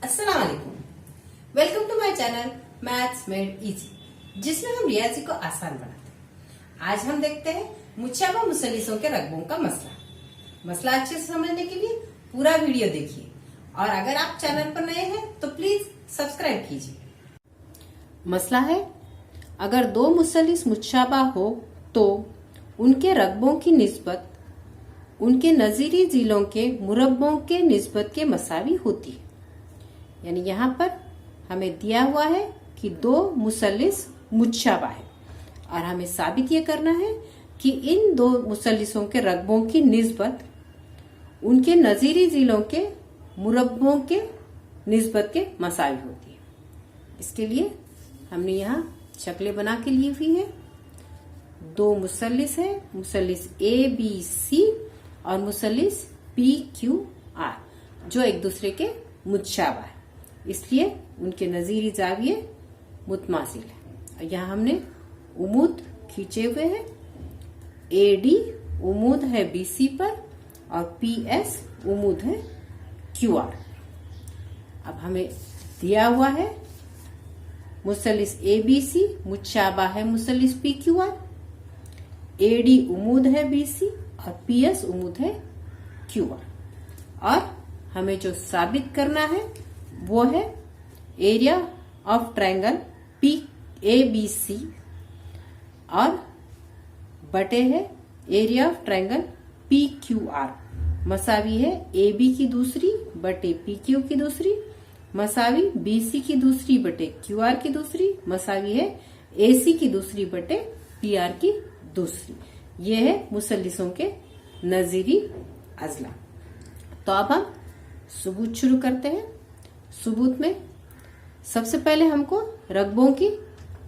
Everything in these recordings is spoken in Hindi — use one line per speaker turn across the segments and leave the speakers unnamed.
अस्सलाम वालेकुम। Welcome to my channel maths made easy, जिसमें हम रियाजी को आसान बनाते हैं। आज हम देखते हैं मुशाबा मुसल्लिसों के रकबों का मसला अच्छे से समझने के लिए पूरा वीडियो देखिए, और अगर आप चैनल पर नए हैं तो प्लीज सब्सक्राइब कीजिए। मसला है, अगर दो मुसल्लिस मुशाबा हो तो उनके रकबों की निस्बत उनके नजीरी जिलों के मुरब्बों के निस्बत के मसावी होती है। यानी यहाँ पर हमें दिया हुआ है कि दो मुसल्लिस मुशाबा है और हमें साबित ये करना है कि इन दो मुसल्लिसों के रकबों की निस्बत उनके नजीरी जिलों के मुरब्बों के निस्बत के मसावी होती है। इसके लिए हमने यहाँ शक्लें बना के ली हुई है। दो मुसल्लिस है, मुसल्लिस ए बी सी और मुसल्लिस पी क्यू आर, जो एक दूसरे के मुशाबा है, इसलिए उनके नजीरी जाविये मुतमासिल है। यहाँ हमने उमूद खींचे हुए हैं। ए डी उमूद है बी सी पर और पी एस उमूद है क्यू आर। अब हमें दिया हुआ है मुसल्लिस ए बी सी मुशाबा है मुसल्लिस P Q R. A D उमूद है बी सी और पी एस उमूद है क्यू आर। और हमें जो साबित करना है वो है area of triangle P A B C और बटे है area of triangle P Q R, मसावी है ए बी की दूसरी बटे पी क्यू की दूसरी, मसावी बी सी की दूसरी बटे क्यू आर की दूसरी, मसावी है ए सी की दूसरी बटे पी आर की दूसरी। ये है मुसल्लिसों के नजीरी अजला। तो अब हम सबूत शुरू करते हैं। सबूत में सबसे पहले हमको रकबों की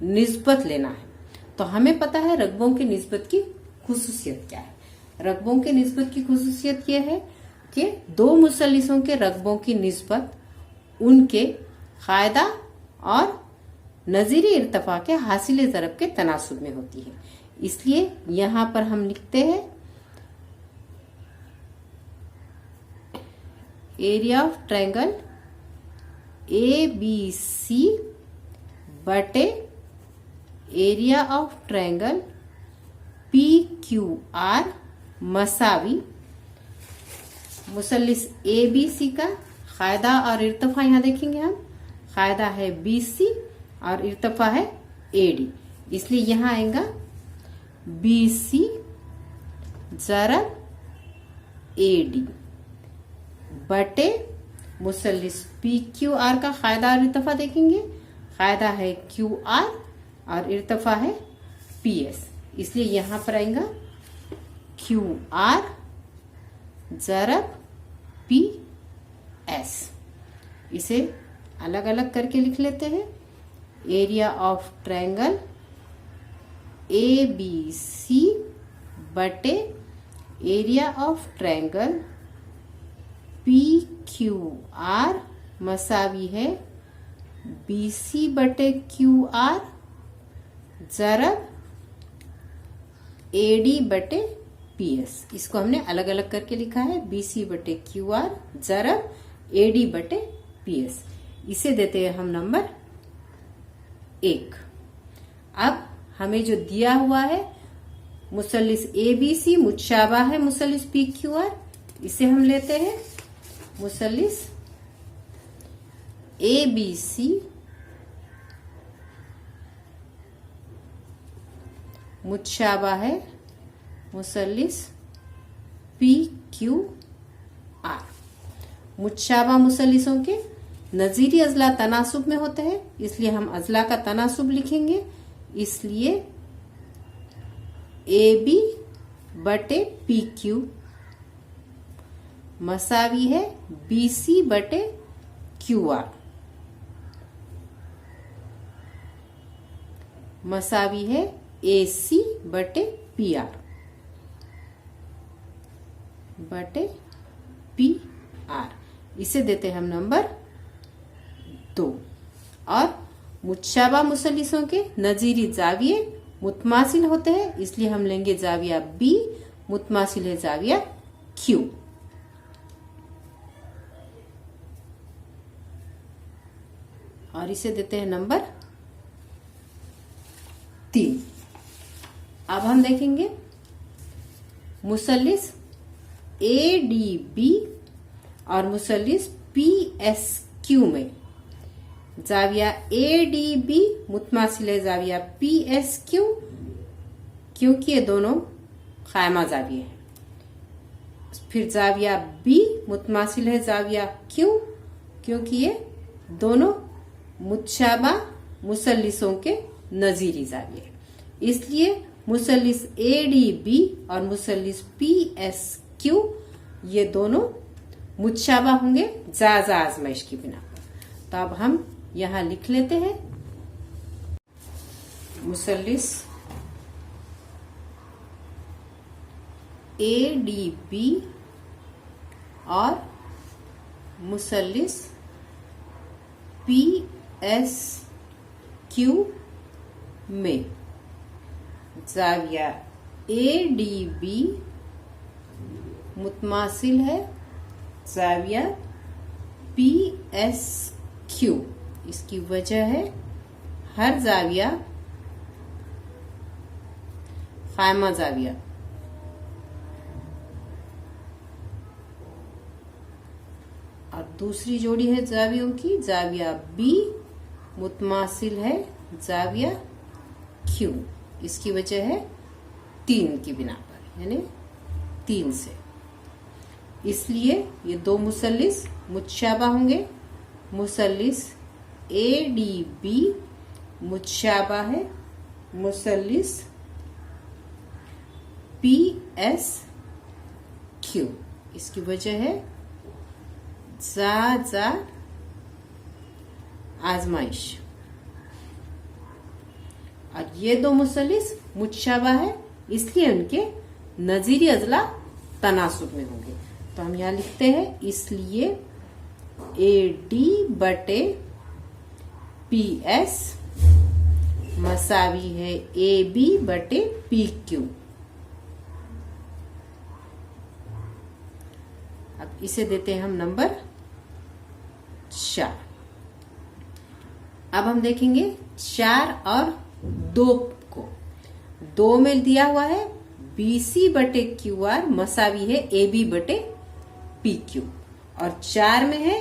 निस्बत लेना है। तो हमें पता है रकबों की निस्बत की खुसूसियत क्या है। रकबों की निस्बत की खुसूसियत यह है कि दो मुसल्लिसों के रकबों की निस्बत उनके कायदा और नजीरी इर्तफा के हासिल ज़रब के तनासुब में होती है। इसलिए यहां पर हम लिखते हैं area of triangle A B C बटे area of triangle P Q R मसावी मुसल्लिस ए बी सी का कायदा और इर्तफा यहां देखेंगे हम। कायदा है बी सी और इर्तफा है ए डी, इसलिए यहां आएगा बी सी ज़रब ए डी बटे मुसल्लिस पी क्यू आर का कायदा और इर्तफा देखेंगे। कायदा है क्यू आर और इर्तफा है पी एस, इसलिए यहां पर आएगा क्यू आर ज़रब पी एस। इसे अलग अलग करके लिख लेते हैं। Area of triangle A B C बटे area of triangle P Q R मसावी है बी सी बटे क्यू आर ज़रब ए डी बटे पी एस। इसको हमने अलग अलग करके लिखा है, बी सी बटे क्यू आर ज़रब ए डी बटे पी एस। इसे देते हैं हम नंबर 1। अब हमें जो दिया हुआ है मुसल्लिस ए बी सी मुशाबा है मुसल्लिस पी क्यू आर, इसे हम लेते हैं मुसल्लिस ए बी सी मुशाबा है मुसल्लिस पी क्यू आर। मुशाबा मुसल्लिसों के नजीरी अजला तनासुब में होते हैं, इसलिए हम अजला का तनासुब लिखेंगे। इसलिए ए बी बटे पी क्यू मसावी है बी सी बटे क्यू आर, मसावी है ए सी बटे पी आर बटे पी आर। इसे देते हैं हम नंबर 2। और मुशाबा मुसल्लिसों के नजीरी जाविये मुतमासिल होते हैं, इसलिए हम लेंगे जाविया बी, मुतमासिल है जाविया क्यू। और इसे देते हैं नंबर 3। अब हम देखेंगे मुसल्लिस ADB और मुसल्लिस PSQ में जाविया ADB मुतमासिल है जाविया PSQ, क्योंकि ये दोनों कायमा जाविया है। फिर जाविया B मुतमासिल है जाविया Q, क्योंकि ये दोनों मुतशाबा मुसल्लिसों के नजीरी जाविया है। इसलिए मुसल्लिस ADB और मुसल्लिस PSQ ये दोनों मुतशाबा होंगे जाजा आजमाइश की बिना पर। तो अब हम यहाँ लिख लेते हैं मुसल्लिस ADB और मुसल्लिस PSQ में जाविया ADB मुतमासिल है जाविया PSQ। इसकी वजह है हर जाविया कायमा जाविया और दूसरी जोड़ी है जावियों की जाविया B मुतमासिल है जाविया Q। इसकी वजह है 3 की बिना पर, यानी 3 से। इसलिए ये दो मुसल्लिस मुतशाबा होंगे। मुसल्लिस ADB मुतशाबा है मुसल्लिस PSQ। इसकी वजह है जा आजमाइश। और ये दो मुसल्लिस मुतशाबा है, इसलिए उनके नजीरी अजला तनासुब में होंगे। तो हम यहाँ लिखते हैं इसलिए AD बटे PS मसावी है AB बटे PQ। अब इसे देते हैं हम नंबर 4। अब हम देखेंगे 4 और 2 को। 2 में दिया हुआ है BC बटे QR मसावी है AB बटे PQ, और 4 में है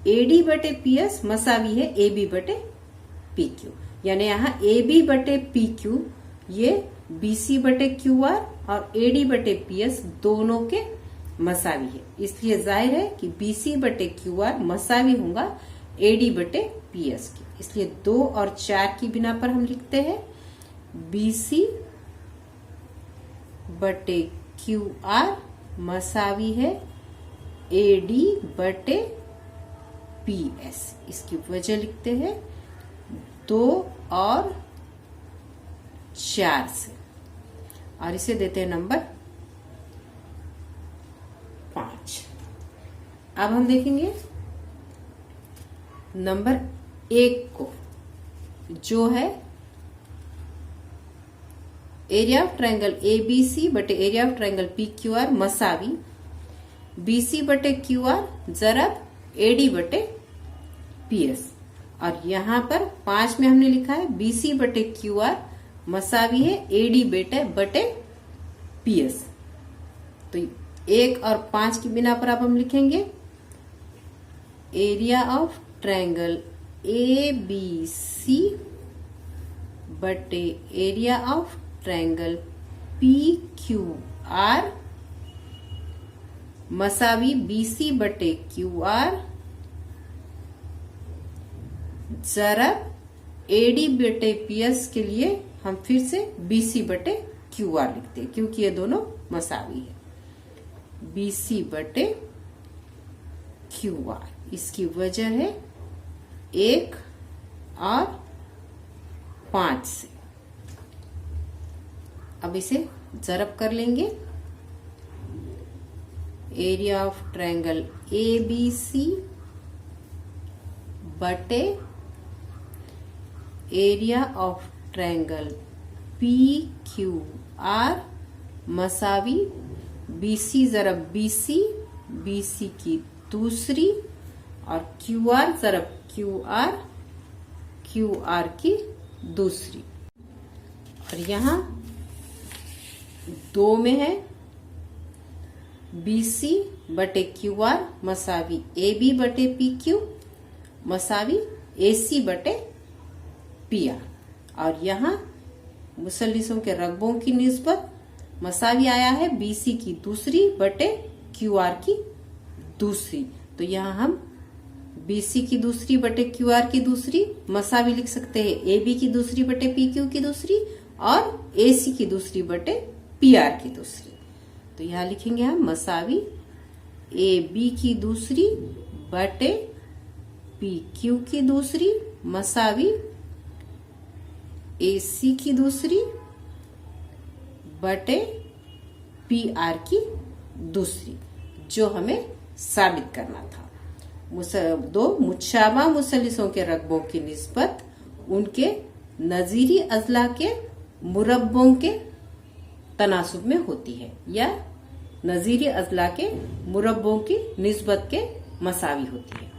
AD बटे PS मसावी है AB बटे PQ। यानी यहाँ AB बटे PQ ये BC बटे QR और AD बटे PS दोनों के मसावी है। इसलिए जाहिर है कि BC बटे QR मसावी होगा AD बटे PS के। इसलिए 2 और 4 की बिना पर हम लिखते हैं BC बटे QR मसावी है AD बटे PS। इसकी वजह लिखते हैं 2 और 4 से, और इसे देते हैं नंबर 5। अब हम देखेंगे नंबर 1 को, जो है एरिया ऑफ ट्रायंगल ABC बटे area of triangle PQR मसावी BC बटे QR जरब AD बटे PS। और यहाँ पर 5 में हमने लिखा है BC बटे QR मसावी है AD बटे PS। तो 1 और 5 की बिना पर अब हम लिखेंगे एरिया ऑफ ट्रायंगल ABC बटे area of triangle PQR मसावी BC बटे QR जरब AD बटे PS के लिए हम फिर से BC बटे QR लिखते हैं, क्योंकि ये दोनों मसावी है। BC बटे QR, इसकी वजह है 1 और 5 से। अब इसे जरब कर लेंगे एरिया ऑफ ट्रायंगल ABC बटे area of triangle PQR मसावी BC जरब BC की दूसरी और QR जरब QR क्यू आर की दूसरी। और यहाँ 2 में है BC बटे QR मसावी AB बटे PQ मसावी AC बटे PR। और यहाँ मुसल्लिसों के रकबों की निस्बत मसावी आया है BC की दूसरी बटे QR की दूसरी। तो यहाँ हम BC की दूसरी बटे QR की दूसरी मसावी लिख सकते हैं AB की दूसरी बटे PQ की दूसरी और AC की दूसरी बटे PR की दूसरी। तो यहाँ लिखेंगे हम मसावी AB की दूसरी बटे PQ की दूसरी मसावी AC की दूसरी बटे PR की दूसरी, जो हमें साबित करना था। दो मुशाबा मुसल्लिसों के रकबों की निस्बत उनके नजीरी अजला के मुरब्बों के तनासुब में होती है या नजीरी अजला के मुरब्बों की निस्बत के मसावी होती है।